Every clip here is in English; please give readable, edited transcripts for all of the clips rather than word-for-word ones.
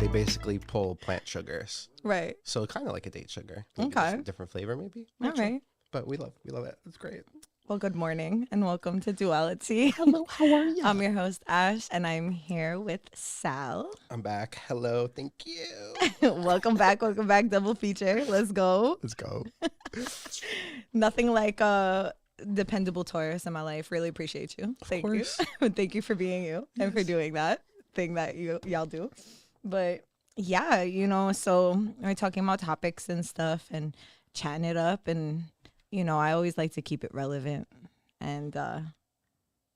They basically pull plant sugars. Right. So kind of like a date sugar. Maybe Okay. just a different flavor, maybe. All right. But we love it. It's great. Well, good morning and welcome to Dualitea. Hello, how are you? I'm your host, Ash, and I'm here with Sal. I'm back. Hello, thank you. Welcome back, double feature. Let's go. Let's go. Nothing like a dependable Taurus in my life. Really appreciate you. Thank you. Thank you for being you and for doing that thing that y'all do. But yeah, so we're talking about topics and stuff and chatting it up, and I always like to keep it relevant. And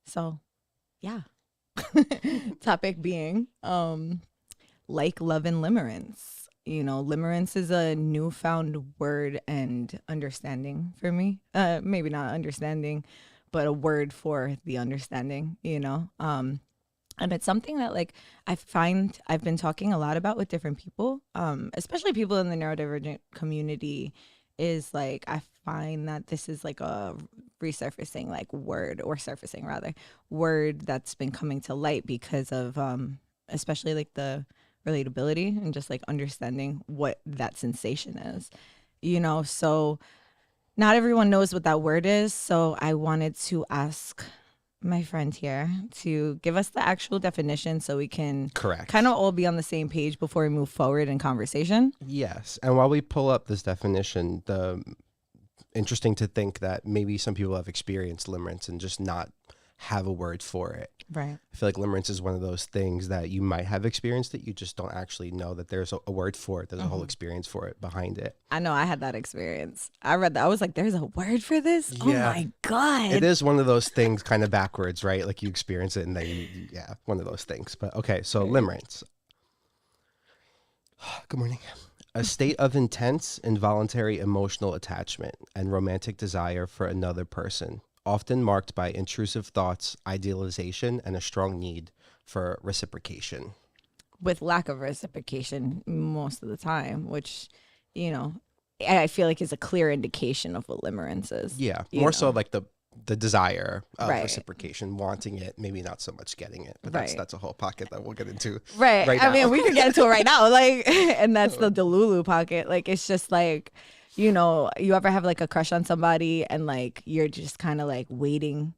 so yeah. Topic being like, love, and limerence. Limerence is a newfound word and understanding for me. Maybe not understanding, but a word for the understanding, and it's something that, like, I find I've been talking a lot about with different people, especially people in the neurodivergent community. Is like, I find that this is like a resurfacing, like, surfacing word that's been coming to light because of especially like the relatability and just like understanding what that sensation is, so not everyone knows what that word is. So I wanted to ask my friend here to give us the actual definition so we can kind of all be on the same page before we move forward in conversation. Yes. And while we pull up this definition, interesting to think that maybe some people have experienced limerence and just not have a word for it. Right. I feel like limerence is one of those things that you might have experienced that you just don't actually know that there's a word for it. There's a whole experience for it behind it. I know I had that experience. I read that. I was like, there's a word for this? Yeah. Oh my God. It is one of those things kind of backwards, right? Like you experience it and then, one of those things. But okay, so limerence. Good morning. A state of intense, involuntary emotional attachment and romantic desire for another person, often marked by intrusive thoughts, idealization, and a strong need for reciprocation. With lack of reciprocation most of the time, which, I feel like is a clear indication of what limerence is. Yeah, more so like the desire of right. reciprocation, wanting it, maybe not so much getting it. But that's a whole pocket that we'll get into. Right. I mean, we can get into it right now. Like, and that's the Delulu pocket. Like, it's just like, you ever have like a crush on somebody and like you're just kind of like waiting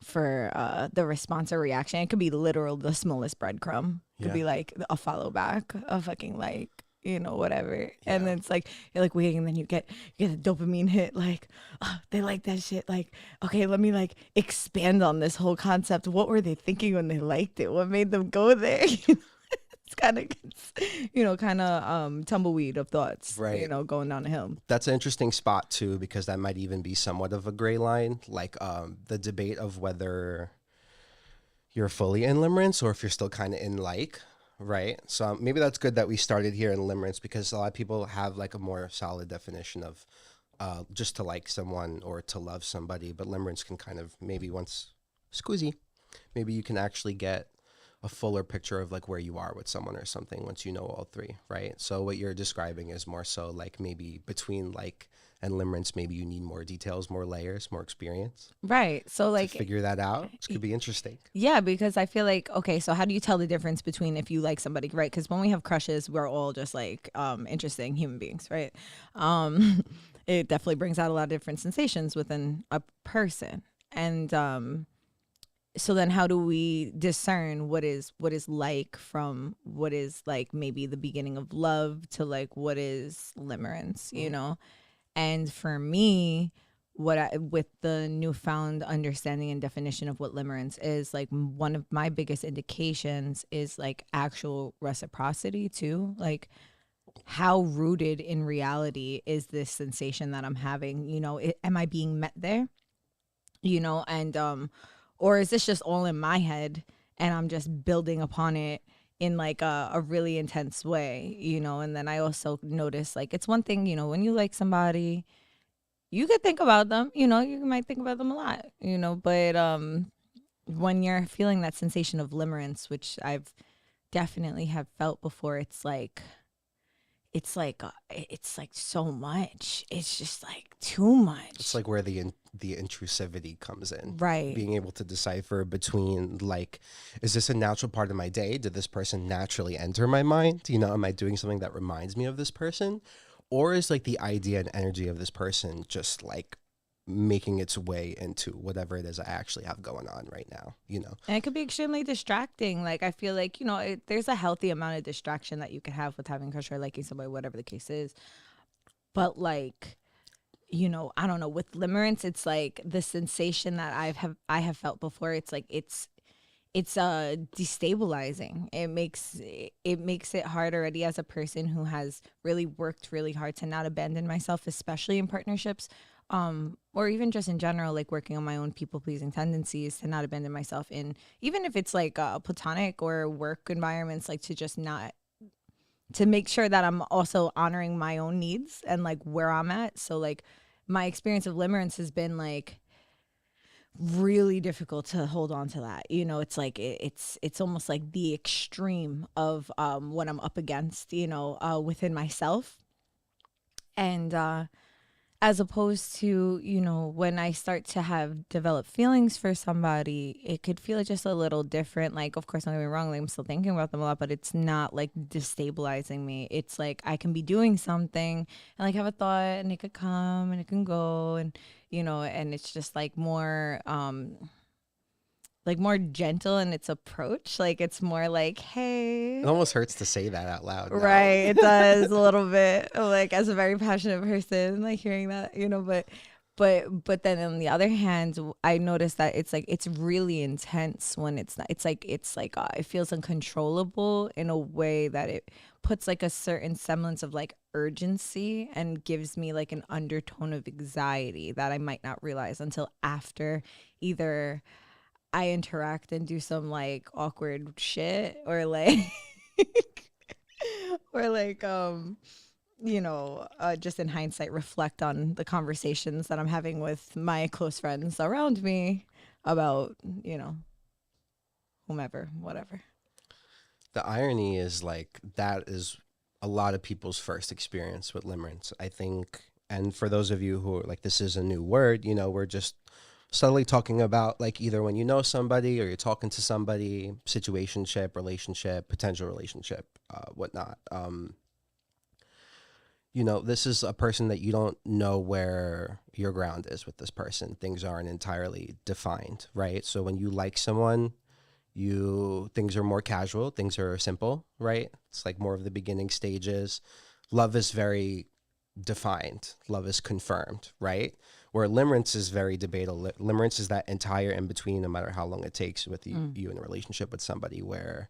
for the response or reaction. It could be literal, the smallest breadcrumb. It could be like a follow back, a fucking like, whatever. Yeah. And then it's like, you're like waiting, and then you get a dopamine hit. Like, oh, they like that shit. Like, okay, let me like expand on this whole concept. What were they thinking when they liked it? What made them go there? It's kind of, tumbleweed of thoughts, right? Going down a hill. That's an interesting spot too, because that might even be somewhat of a gray line, like the debate of whether you're fully in limerence or if you're still kind of in like, right? So maybe that's good that we started here in limerence, because a lot of people have like a more solid definition of just to like someone or to love somebody, but limerence can kind of maybe maybe you can actually get a fuller picture of like where you are with someone or something once you know all three, right? So what you're describing is more so like maybe between like and limerence, maybe you need more details, more layers, more experience. Right. So like to figure that out, which could be interesting. Yeah, because I feel like, okay, so how do you tell the difference between if you like somebody, right? Because when we have crushes, we're all just like interesting human beings, right? It definitely brings out a lot of different sensations within a person. And so then how do we discern what is like from what is like maybe the beginning of love to like what is limerence, And for me, with the newfound understanding and definition of what limerence is, like one of my biggest indications is like actual reciprocity too. Like, how rooted in reality is this sensation that I'm having? Am I being met there? And or is this just all in my head and I'm just building upon it in like a really intense way, And then I also notice, like, it's one thing, when you like somebody, you could think about them, you might think about them a lot, but when you're feeling that sensation of limerence, which I've definitely have felt before, it's like it's like so much. It's just like too much. It's like where the intrusivity comes in. Right. Being able to decipher between, like, is this a natural part of my day? Did this person naturally enter my mind? You know, am I doing something that reminds me of this person? Or is like the idea and energy of this person just like making its way into whatever it is I actually have going on right now, you know? And it could be extremely distracting. Like, I feel like, there's a healthy amount of distraction that you can have with having a crush or liking somebody, whatever the case is. But like, I don't know, with limerence, it's like the sensation that I have felt before. It's like, it's destabilizing. It makes it hard already as a person who has really worked really hard to not abandon myself, especially in partnerships, or even just in general, like working on my own people pleasing tendencies, to not abandon myself in, even if it's like platonic or work environments, like to just not, to make sure that I'm also honoring my own needs and like where I'm at. So like my experience of limerence has been like really difficult to hold on to that. It's like it's almost like the extreme of what I'm up against, within myself. And as opposed to, when I start to have developed feelings for somebody, it could feel just a little different. Like, of course, don't get me wrong, like I'm still thinking about them a lot, but it's not like destabilizing me. It's like I can be doing something and like have a thought, and it could come and it can go, and and it's just like more gentle in its approach. Like it's more like, hey. It almost hurts to say that out loud now. Right, it does a little bit. Like, as a very passionate person, like hearing that, but then on the other hand, I noticed that it's like it's really intense when it's not. It's like it feels uncontrollable in a way that it puts like a certain semblance of like urgency and gives me like an undertone of anxiety that I might not realize until after either I interact and do some like awkward shit, or like or like just in hindsight reflect on the conversations that I'm having with my close friends around me about whomever, whatever. The irony is like that is a lot of people's first experience with limerence, I think. And for those of you who are like, this is a new word, we're just subtly talking about like either when you know somebody or you're talking to somebody, situationship, relationship, potential relationship, whatnot. This is a person that you don't know where your ground is with this person. Things aren't entirely defined, right? So when you like someone, things are more casual, things are simple, right? It's like more of the beginning stages. Love is very defined. Love is confirmed, right? Where limerence is very debatable. Limerence is that entire in between, no matter how long it takes with you in a relationship with somebody, where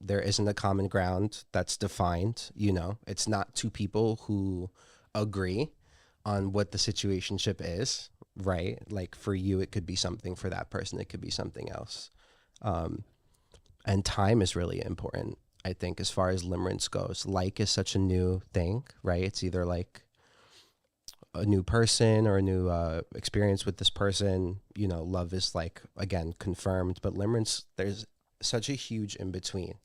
there isn't a common ground that's defined. It's not two people who agree on what the situationship is, right? Like for you, it could be something. For that person, it could be something else. And time is really important, I think, as far as limerence goes. Like is such a new thing, right? It's either like a new person or a new experience with this person. Love is like, again, confirmed, but limerence, there's such a huge in between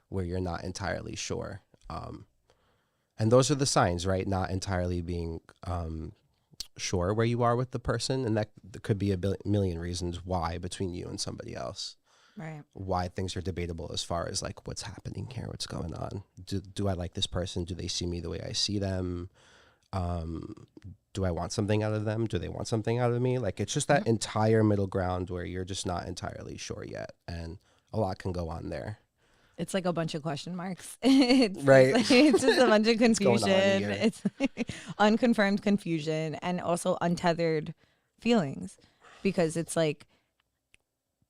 where you're not entirely sure. And those are the signs, right? Not entirely being sure where you are with the person. And that could be a million reasons why between you and somebody else. Right. Why things are debatable as far as like what's happening here, what's going on. Do I like this person? Do they see me the way I see them? Do I want something out of them? Do they want something out of me? Like it's just that entire middle ground where you're just not entirely sure yet. And a lot can go on there. It's like a bunch of question marks. Right. It's just a bunch of confusion. It's It's unconfirmed confusion and also untethered feelings, because it's like,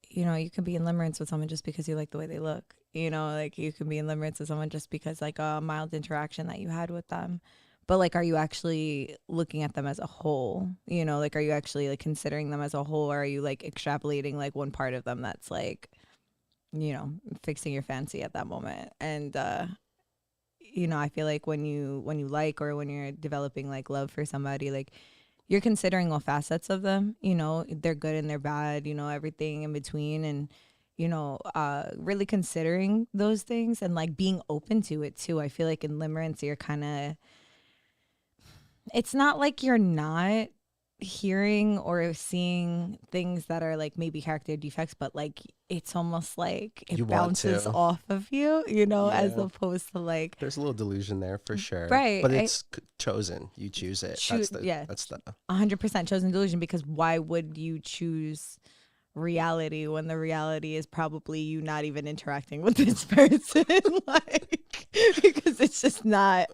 you can be in limerence with someone just because you like the way they look. Like you can be in limerence with someone just because like a mild interaction that you had with them. But like, are you actually looking at them as a whole? Like, are you actually like considering them as a whole? Or are you like extrapolating like one part of them that's like, fixing your fancy at that moment? And, I feel like when you like, or when you're developing like love for somebody, like you're considering all facets of them, they're good and they're bad, everything in between. And, really considering those things and like being open to it too. I feel like in limerence, you're kind of, it's not like you're not hearing or seeing things that are like maybe character defects, but like it's almost like it You want bounces to. off of you, as Yeah. opposed to like, There's a little delusion there for sure. right. But it's chosen. You choose it. Yeah, That's the 100% chosen delusion, because why would you choose reality when the reality is probably you not even interacting with this person? Like, because it's just not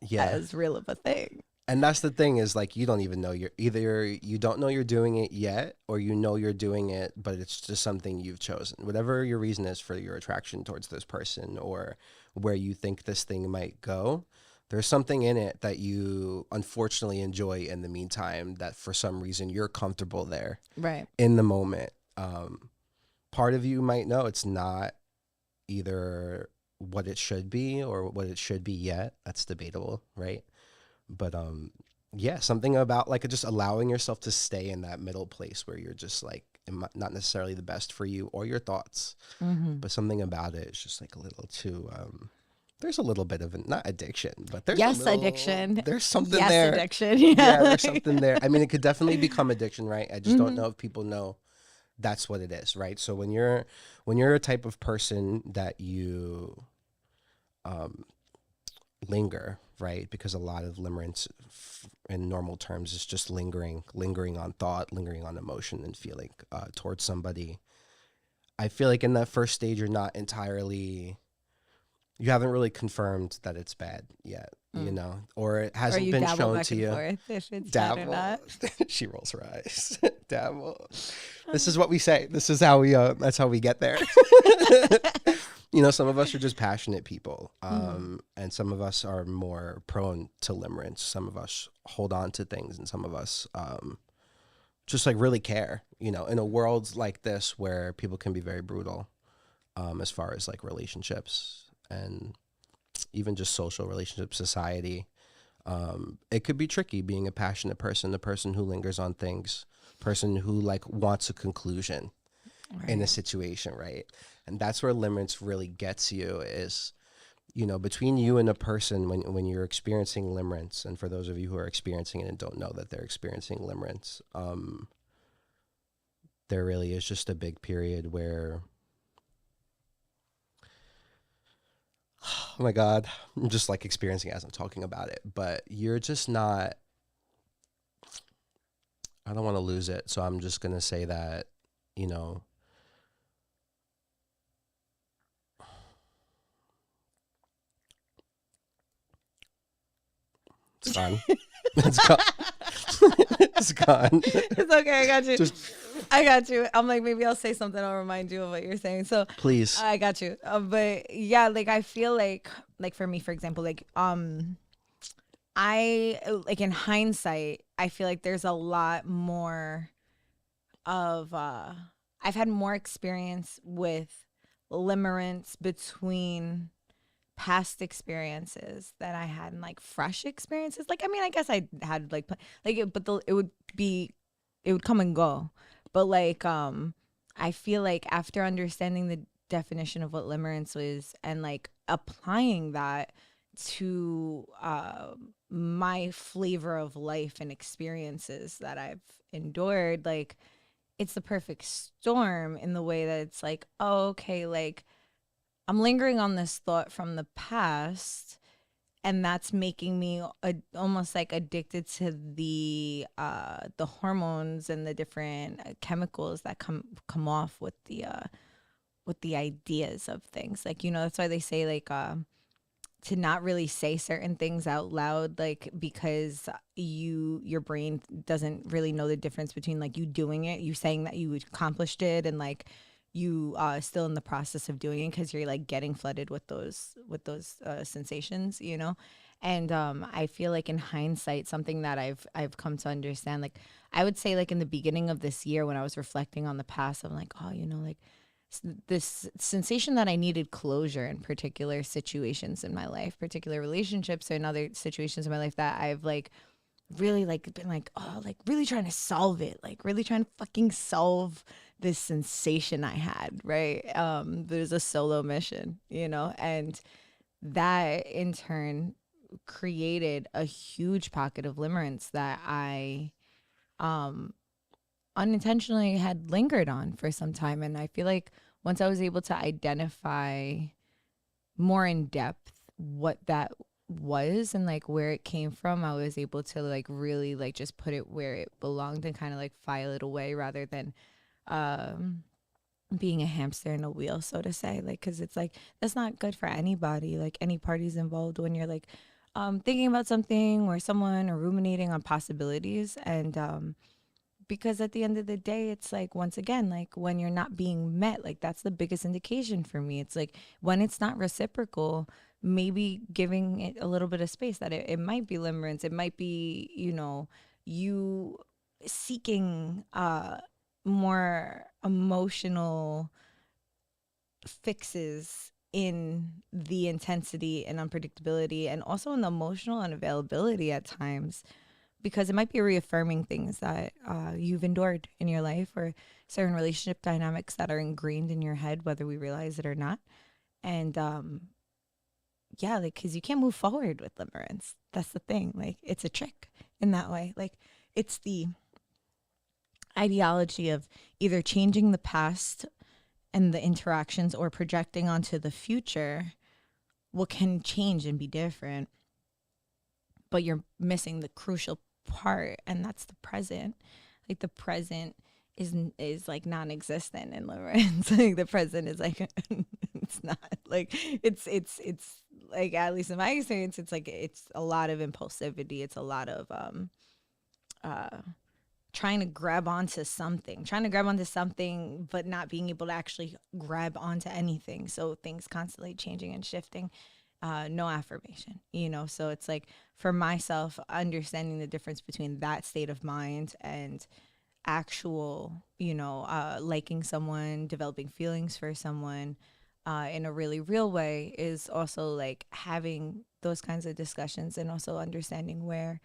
yeah. as real of a thing. And that's the thing is like you don't even know you don't know you're doing it yet, or you know you're doing it, but it's just something you've chosen. Whatever your reason is for your attraction towards this person or where you think this thing might go, there's something in it that you unfortunately enjoy in the meantime that for some reason you're comfortable there Right. in the moment. Part of you might know it's not either what it should be or what it should be yet. That's debatable, right? But yeah, something about like just allowing yourself to stay in that middle place where you're just like not necessarily the best for you or your thoughts, but something about it is just like a little too. There's a little bit of not addiction, but there's Addiction. There's something Yes, there. addiction. Yeah, there's something there. I mean, it could definitely become addiction, right? I just don't know if people know that's what it is, right? So when you're a type of person that you linger, right? Because a lot of limerence in normal terms is just lingering on thought, lingering on emotion and feeling towards somebody. I feel like in that first stage, you haven't really confirmed that it's bad yet, or it hasn't you been dabble shown back to and you. forth if it's bad or not. She rolls her eyes. Dabble. This is what we say. This is how we. That's how we get there. Some of us are just passionate people, and some of us are more prone to limerence. Some of us hold on to things, and some of us just like really care. In a world like this where people can be very brutal, as far as like relationships and even just social relationships, society. It could be tricky being a passionate person, a person who lingers on things, person who like wants a conclusion in a situation, right? And that's where limerence really gets you is, between you and a person when you're experiencing limerence, and for those of you who are experiencing it and don't know that they're experiencing limerence, there really is just a big period where, oh my God, I'm just like experiencing it as I'm talking about it, but you're just not, I don't want to lose it. So I'm just going to say that, it's gone. It's gone. It's gone. It's okay. I got you. I got you. I'm like, maybe I'll say something. I'll remind you of what you're saying. So please. I got you. But yeah, like I feel like for me, for example, like I like in hindsight, I feel like there's a lot more of I've had more experience with limerence between past experiences than I had in like fresh experiences. Like, I mean, I guess I had like it would come and go. But like, I feel like after understanding the definition of what limerence was and like applying that to my flavor of life and experiences that I've endured, like it's the perfect storm in the way that it's like, oh, okay, like I'm lingering on this thought from the past, and that's making me almost like addicted to the hormones and the different chemicals that come off with the ideas of things. Like, that's why they say like to not really say certain things out loud, like because your brain doesn't really know the difference between like you doing it, you saying that you accomplished it, and like you still in the process of doing it because you're like getting flooded with those sensations, and I feel like in hindsight, something that I've come to understand, like I would say like in the beginning of this year when I was reflecting on the past, I'm like, oh, like this sensation that I needed closure in particular situations in my life, particular relationships or in other situations in my life that I've like really like been like, oh, like really trying to solve it, like really trying to fucking solve this sensation I had, right? There's a solo mission, and that in turn created a huge pocket of limerence that I um unintentionally had lingered on for some time. And I feel like once I was able to identify more in depth what that was and like where it came from, I was able to like really like just put it where it belonged and kind of like file it away rather than um being a hamster in a wheel, so to say. Like, because it's like that's not good for anybody, like any parties involved, when you're like thinking about something or someone or ruminating on possibilities. And because at the end of the day, it's like, once again, like when you're not being met, like that's the biggest indication for me. It's like when it's not reciprocal, maybe giving it a little bit of space, that it might be limerence, it might be, you seeking more emotional fixes in the intensity and unpredictability, and also in the emotional unavailability at times, because it might be reaffirming things that you've endured in your life, or certain relationship dynamics that are ingrained in your head, whether we realize it or not. And yeah, like, because you can't move forward with limerence. That's the thing. Like, it's a trick in that way. Like, it's the ideology of either changing the past and the interactions or projecting onto the future what can change and be different, but you're missing the crucial part, and that's the present. Like, the present is like non-existent in limerence. Like, the present is like it's not like it's like, at least in my experience, it's like it's a lot of impulsivity, it's a lot of trying to grab onto something, but not being able to actually grab onto anything. So things constantly changing and shifting, no affirmation, So it's like, for myself, understanding the difference between that state of mind and actual, liking someone, developing feelings for someone in a really real way, is also like having those kinds of discussions, and also understanding where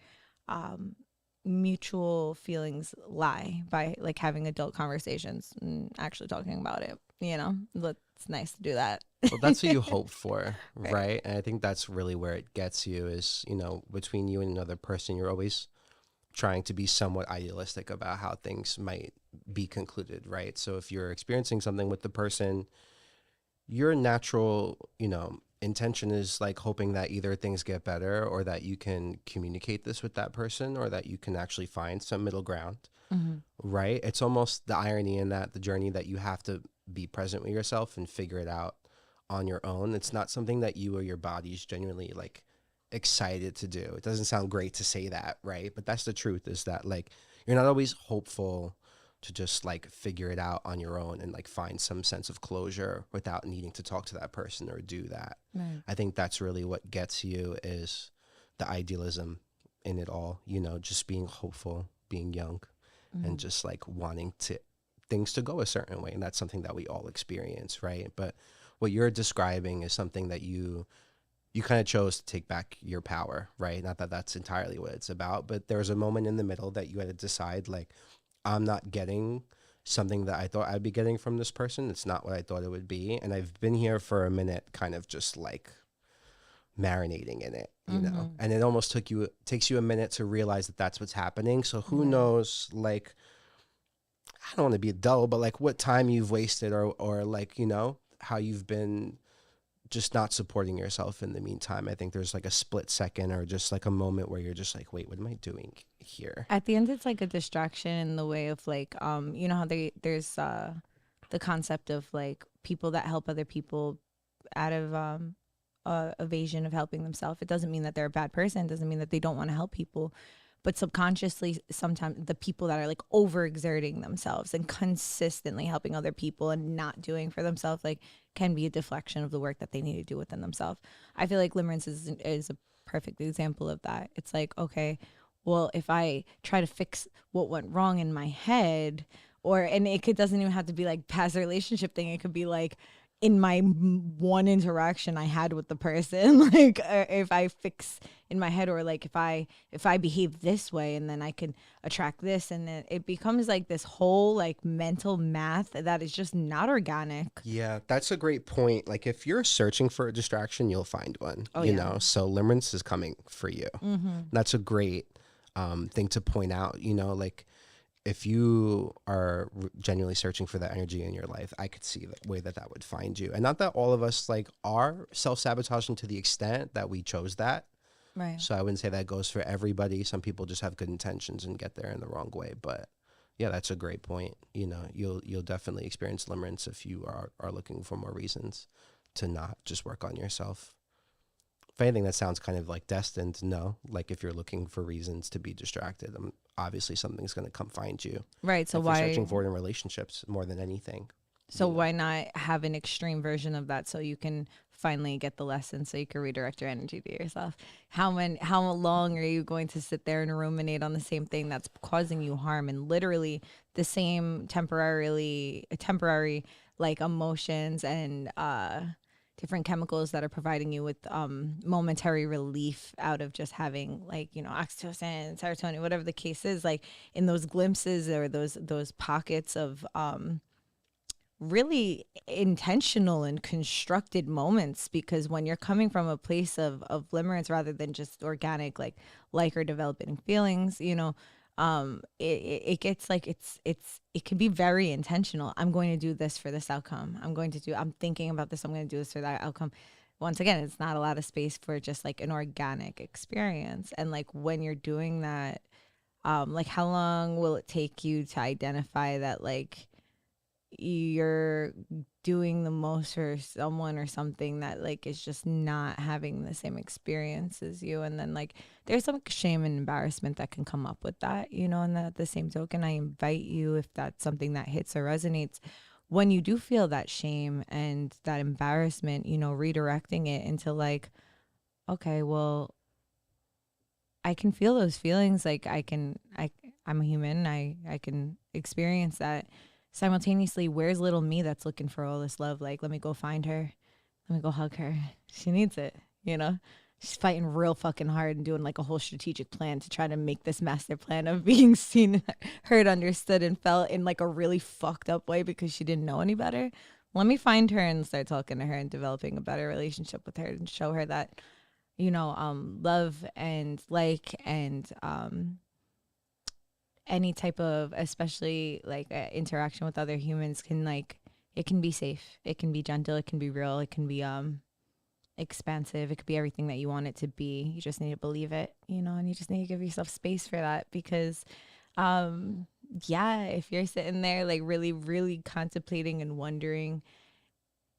mutual feelings lie, by like having adult conversations and actually talking about it. It's nice to do that. Well, that's what you hope for, Right. right? And I think that's really where it gets you is, between you and another person, you're always trying to be somewhat idealistic about how things might be concluded, right? So if you're experiencing something with the person, your natural, intention is like hoping that either things get better, or that you can communicate this with that person, or that you can actually find some middle ground, right? It's almost the irony in that, the journey that you have to be present with yourself and figure it out on your own. It's not something that you or your body's genuinely like excited to do. It doesn't sound great to say that, right? But that's the truth, is that like you're not always hopeful to just like figure it out on your own and like find some sense of closure without needing to talk to that person or do that. Right. I think that's really what gets you, is the idealism in it all, just being hopeful, being young, and just like wanting things to go a certain way. And that's something that we all experience, right? But what you're describing is something that you kind of chose to take back your power, right? Not that that's entirely what it's about, but there was a moment in the middle that you had to decide, like, I'm not getting something that I thought I'd be getting from this person. It's not what I thought it would be. And I've been here for a minute, kind of just like marinating in it, and it almost takes you a minute to realize that that's what's happening. So who knows, like, I don't want to be dull, but like what time you've wasted, or like, how you've been just not supporting yourself in the meantime. I think there's like a split second, or just like a moment where you're just like, wait, what am I doing here? At the end, it's like a distraction in the way of like, how there's the concept of like people that help other people out of evasion of helping themselves. It doesn't mean that they're a bad person. It doesn't mean that they don't want to help people. But subconsciously, sometimes the people that are like overexerting themselves and consistently helping other people and not doing for themselves, like, can be a deflection of the work that they need to do within themselves. I feel like limerence is a perfect example of that. It's like, okay, well, if I try to fix what went wrong in my head, and it doesn't even have to be like past relationship thing. It could be like, in my one interaction I had with the person, like if I fix in my head, or like if I behave this way, and then I can attract this, and then it becomes like this whole like mental math that is just not organic. Yeah, that's a great point. Like if you're searching for a distraction, you'll find one, Oh you yeah. know? So limerence is coming for you. That's a great thing to point out, you know, like if you are genuinely searching for that energy in your life, I could see the way that that would find you. And not that all of us like are self-sabotaging to the extent that we chose that. Right. So I wouldn't say that goes for everybody. Some people just have good intentions and get there in the wrong way. But yeah, that's a great point. You know, you'll definitely experience limerence if you are looking for more reasons to not just work on yourself. If anything, that sounds kind of like destined. No, like if you're looking for reasons to be distracted, obviously something's going to come find you. Right. So If you're why searching for it in relationships more than anything. so you know. why not have an extreme version of that, so you can finally get the lesson, so you can redirect your energy to yourself? How long are you going to sit there and ruminate on the same thing that's causing you harm, and literally the same temporary like emotions and different chemicals that are providing you with momentary relief out of just having, like, you know, oxytocin, serotonin, whatever the case is, like in those glimpses or those pockets of really intentional and constructed moments. Because when you're coming from a place of limerence rather than just organic, like or developing feelings, you know, it gets like it can be very intentional. I'm going to do this for this outcome. I'm thinking about this. I'm going to do this for that outcome. Once again, it's not a lot of space for just like an organic experience. And like when you're doing that, like how long will it take you to identify that like you're doing the most for someone or something that like is just not having the same experience as you? And then like there's some shame and embarrassment that can come up with that, you know. And at the same token, I invite you, if that's something that hits or resonates, when you do feel that shame and that embarrassment, you know, redirecting it into like, okay, well, I can feel those feelings. Like I'm a human. I can experience that. Simultaneously, where's little me that's looking for all this love? Like, let me go find her. Let me go hug her. She needs it, you know? She's fighting real fucking hard and doing like a whole strategic plan to try to make this master plan of being seen, heard, understood, and felt in like a really fucked up way because she didn't know any better. Let me find her and start talking to her and developing a better relationship with her and show her that, you know, love and like and any type of, especially like interaction with other humans, can like, it can be safe, it can be gentle, it can be real, it can be expansive, it could be everything that you want it to be. You just need to believe it, you know, and you just need to give yourself space for that. Because yeah, if you're sitting there like really really contemplating and wondering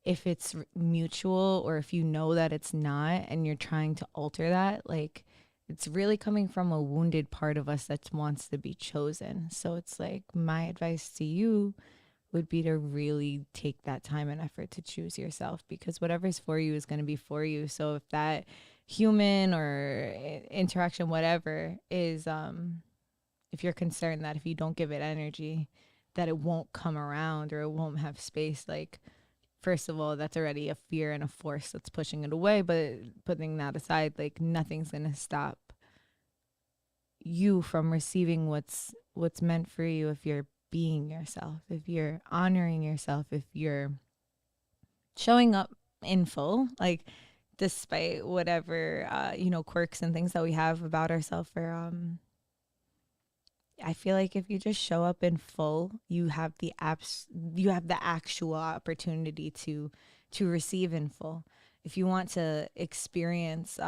if it's mutual, or if you know that it's not and you're trying to alter that, like it's really coming from a wounded part of us that wants to be chosen. So it's like my advice to you would be to really take that time and effort to choose yourself, because whatever's for you is going to be for you. So if that human or interaction, whatever, is if you're concerned that if you don't give it energy that it won't come around or it won't have space, like first of all, that's already a fear and a force that's pushing it away. But putting that aside, like nothing's gonna stop you from receiving what's meant for you if you're being yourself, if you're honoring yourself, if you're showing up in full, like despite whatever you know, quirks and things that we have about ourselves. For I feel like if you just show up in full, you have the actual opportunity to receive in full. If you want to experience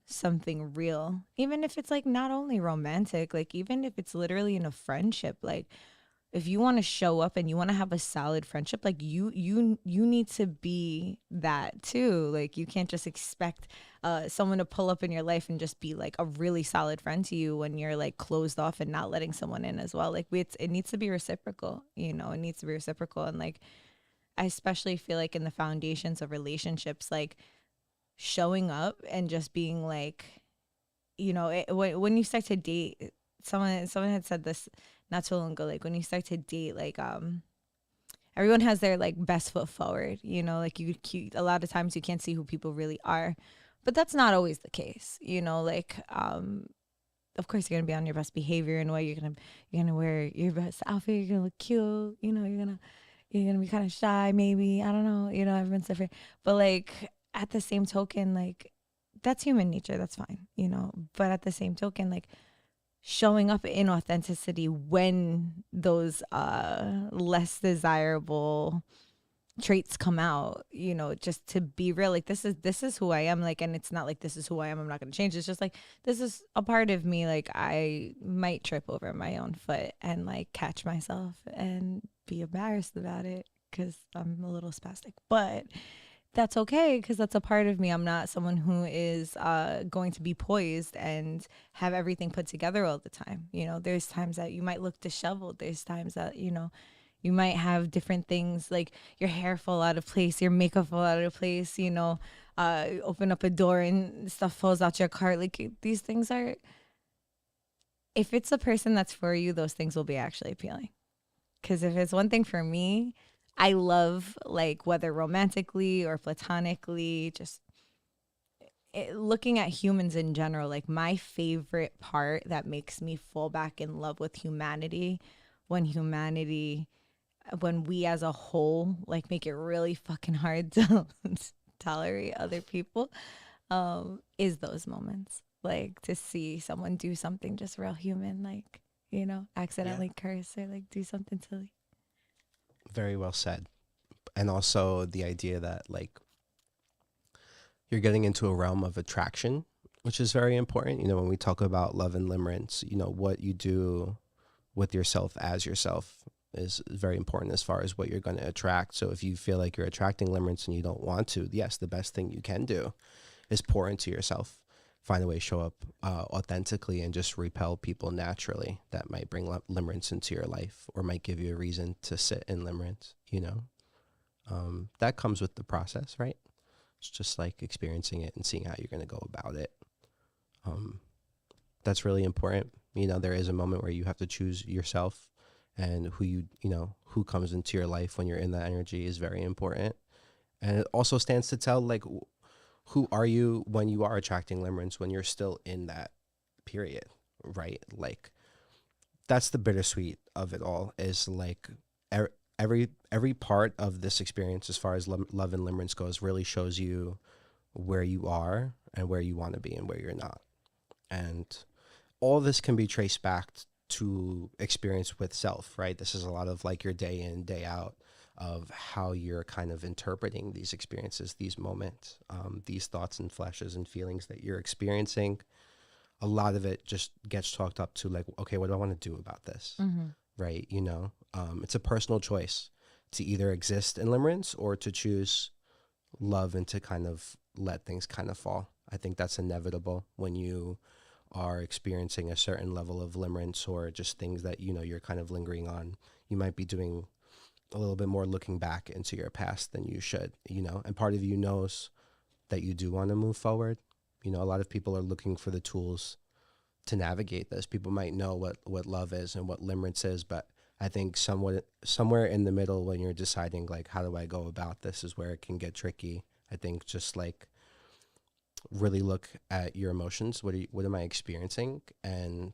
something real, even if it's like not only romantic, like even if it's literally in a friendship, like if you want to show up and you want to have a solid friendship, like you need to be that too. Like you can't just expect someone to pull up in your life and just be like a really solid friend to you when you're like closed off and not letting someone in as well. Like it needs to be reciprocal, you know. It needs to be reciprocal. And like I especially feel like in the foundations of relationships, like showing up and just being like, you know, when you start to date, someone had said this not so long ago, like when you start to date, like everyone has their like best foot forward, you know, like a lot of times you can't see who people really are, but that's not always the case, you know, like, of course you're gonna be on your best behavior and what you're gonna wear your best outfit, you're gonna look cute, you know, you're gonna be kind of shy, maybe, I don't know, you know, everyone's different, but like at the same token, like that's human nature, that's fine, you know, but at the same token, like showing up in authenticity when those less desirable traits come out, you know, just to be real, like this is who I am, like, and it's not like this is who I am, I'm not going to change, it's just like this is a part of me, like I might trip over my own foot and like catch myself and be embarrassed about it because I'm a little spastic, but that's okay because that's a part of me. I'm not someone who is going to be poised and have everything put together all the time. You know, there's times that you might look disheveled. There's times that, you know, you might have different things like your hair fall out of place, your makeup fall out of place, you know, open up a door and stuff falls out your car. Like these things are, if it's a person that's for you, those things will be actually appealing. Because if it's one thing for me, I love, like, whether romantically or platonically, just looking at humans in general, like my favorite part that makes me fall back in love with humanity, when we as a whole, like, make it really fucking hard to tolerate other people, is those moments. Like, to see someone do something just real human, like, you know, accidentally curse or, like, do something silly. Very well said. And also the idea that like you're getting into a realm of attraction, which is very important. You know, when we talk about love and limerence, you know, what you do with yourself as yourself is very important as far as what you're going to attract. So if you feel like you're attracting limerence and you don't want to, yes, the best thing you can do is pour into yourself, find a way to show up authentically and just repel people naturally that might bring limerence into your life or might give you a reason to sit in limerence, you know. That comes with the process, right? It's just like experiencing it and seeing how you're going to go about it. That's really important. You know, there is a moment where you have to choose yourself, and who comes into your life when you're in that energy is very important. And it also stands to tell, like, who are you when you are attracting limerence, when you're still in that period, right? Like, that's the bittersweet of it all, is like every part of this experience as far as love and limerence goes really shows you where you are and where you want to be and where you're not. And all this can be traced back to experience with self, right? This is a lot of like your day in, day out of how you're kind of interpreting these experiences, these moments, these thoughts and flashes and feelings that you're experiencing. A lot of it just gets chalked up to like, okay, what do I want to do about this? Mm-hmm. Right? You know, it's a personal choice to either exist in limerence or to choose love and to kind of let things kind of fall. I think that's inevitable when you are experiencing a certain level of limerence or just things that, you know, you're kind of lingering on. You might be doing a little bit more looking back into your past than you should, you know, and part of you knows that you do want to move forward. You know, a lot of people are looking for the tools to navigate this. People might know what love is and what limerence is, but I think somewhere in the middle when you're deciding like, how do I go about this, is where it can get tricky. I think just like really look at your emotions. What am I experiencing? And,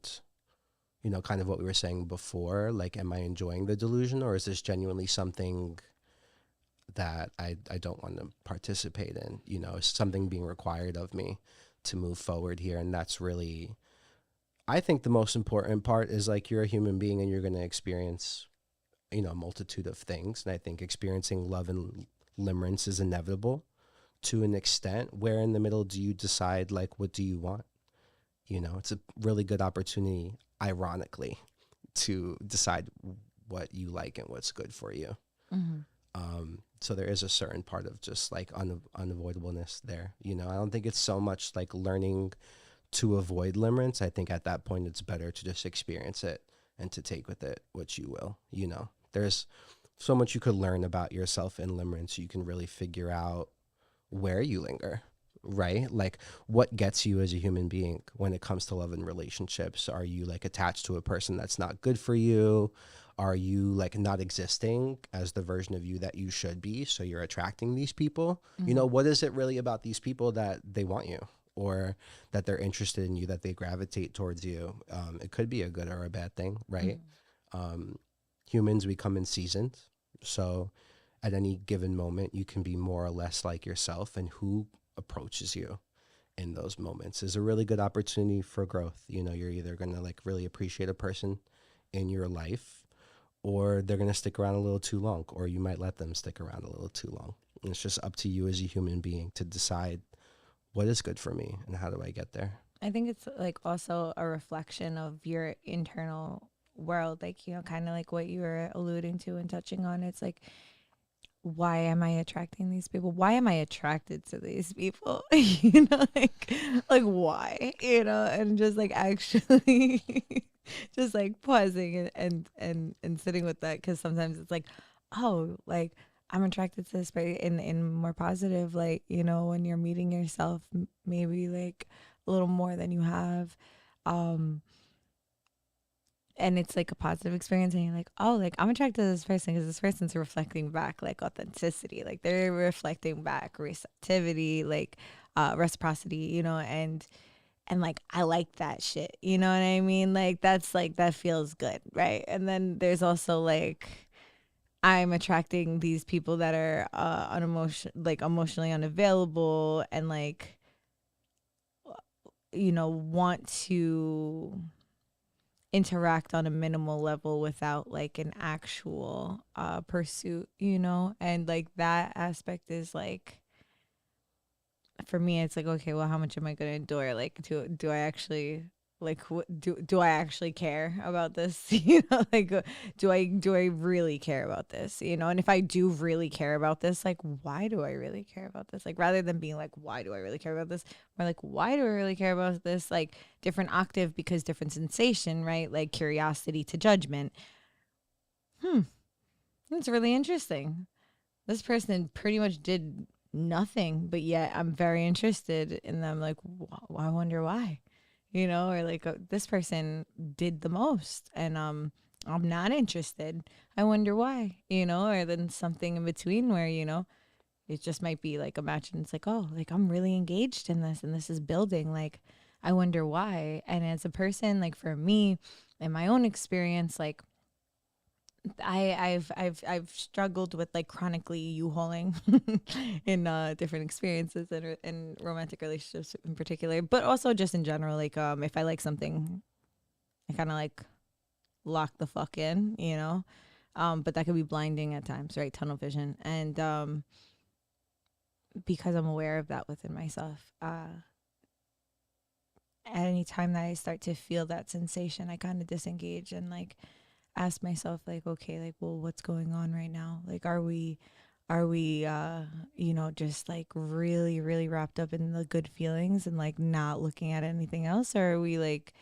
you know, kind of what we were saying before, like, am I enjoying the delusion, or is this genuinely something that I don't want to participate in? You know, is something being required of me to move forward here? And that's really, I think the most important part is like, you're a human being and you're going to experience, you know, a multitude of things. And I think experiencing love and limerence is inevitable to an extent. Where in the middle do you decide, like, what do you want? You know, it's a really good opportunity, ironically, to decide what you like and what's good for you. Mm-hmm. So there is a certain part of just like unavoidableness there. You know, I don't think it's so much like learning to avoid limerence. I think at that point it's better to just experience it and to take with it what you will. You know, there's so much you could learn about yourself in limerence. You can really figure out where you linger, right? Like, what gets you as a human being when it comes to love and relationships? Are you like attached to a person that's not good for you? Are you like not existing as the version of you that you should be, so you're attracting these people? You know, what is it really about these people that they want you, or that they're interested in you, that they gravitate towards you? It could be a good or a bad thing, right? um, Humans, we come in seasons, so at any given moment you can be more or less like yourself, and who approaches you in those moments is a really good opportunity for growth. You know, you're either going to like really appreciate a person in your life, or they're going to stick around a little too long, or you might let them stick around a little too long. And it's just up to you as a human being to decide what is good for me and how do I get there. I think it's like also a reflection of your internal world, like, you know, kind of like what you were alluding to and touching on. It's like, why am I attracting these people? Why am I attracted to these people? You know, like why? You know, and just like actually just like pausing and sitting with that, because sometimes it's like, oh, like I'm attracted to this, but in more positive, like, you know, when you're meeting yourself, maybe like a little more than you have, um and it's like a positive experience, and you're like, oh, like I'm attracted to this person because this person's reflecting back like authenticity, like they're reflecting back receptivity, like reciprocity, you know, and like I like that shit, you know what I mean? Like that's like that feels good, right? And then there's also like I'm attracting these people that are emotionally unavailable, and like, you know, want to interact on a minimal level without like an actual pursuit, you know? And like that aspect is like, for me it's like, okay, well, how much am I going to endure? Like, do I actually like do I actually care about this? You know, like do I really care about this, you know? And if I do really care about this, like why do I really care about this? Like rather than being like, why do I really care about this, or like, why do I really care about this? Like different octave, because different sensation, right? Like curiosity to judgment. That's really interesting. This person pretty much did nothing, but yet I'm very interested in them. Like, I wonder why, you know, or like this person did the most, and I'm not interested. I wonder why, you know, or then something in between where, you know, it just might be like a match, and it's like, oh, like I'm really engaged in this, and this is building. Like, I wonder why. And as a person, like for me, in my own experience, like I've struggled with like chronically U-hauling in different experiences and in romantic relationships in particular, but also just in general. Like if I like something, I kind of like lock the fuck in, you know. But that could be blinding at times, right? Tunnel vision, and because I'm aware of that within myself, at any time that I start to feel that sensation, I kind of disengage and like ask myself like, okay, like, well, what's going on right now? Like, are we you know, just like really really wrapped up in the good feelings and like not looking at anything else, or are we like,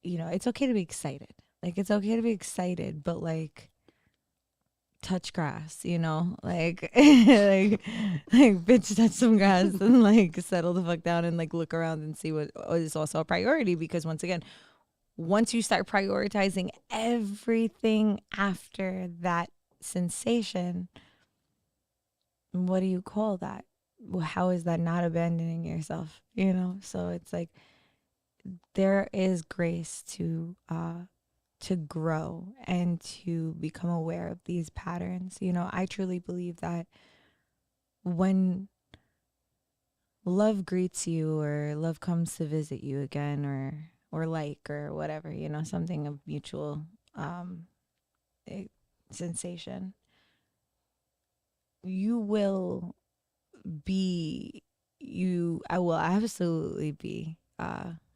you know, it's okay to be excited, like it's okay to be excited, but like touch grass, you know, like like bitch, touch some grass and like settle the fuck down and like look around and see what is also a priority, because once again, once you start prioritizing everything after that sensation, what do you call that? Well, how is that not abandoning yourself? You know? So it's like there is grace to grow and to become aware of these patterns. You know, I truly believe that when love greets you, or love comes to visit you again, or like, or whatever, you know, something of mutual um eh, sensation, you will be, you I will absolutely be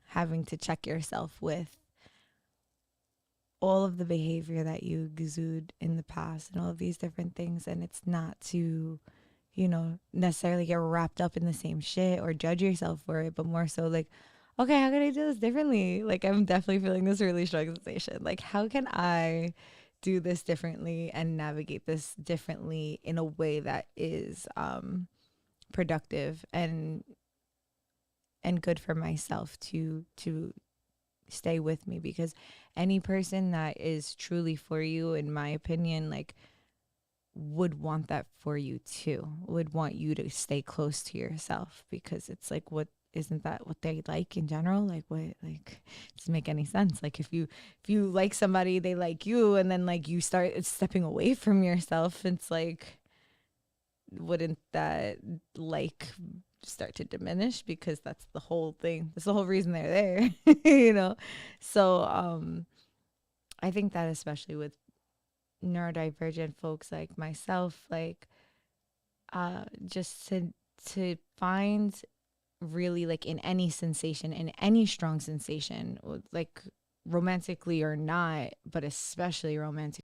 having to check yourself with all of the behavior that you exude in the past and all of these different things. And it's not to, you know, necessarily get wrapped up in the same shit or judge yourself for it, but more so like, okay, how can I do this differently? Like, I'm definitely feeling this really strong sensation. Like, how can I do this differently and navigate this differently in a way that is productive and good for myself to stay with me, because any person that is truly for you, in my opinion, like, would want that for you too, would want you to stay close to yourself, because it's like, what, isn't that what they like in general? Like, what, like, doesn't make any sense. Like, if you like somebody, they like you, and then like you start stepping away from yourself, it's like, wouldn't that like start to diminish? Because that's the whole thing, that's the whole reason they're there. You know. So I think that, especially with neurodivergent folks like myself, like, just to find really, like, in any sensation, in any strong sensation, like romantically or not, but especially romantic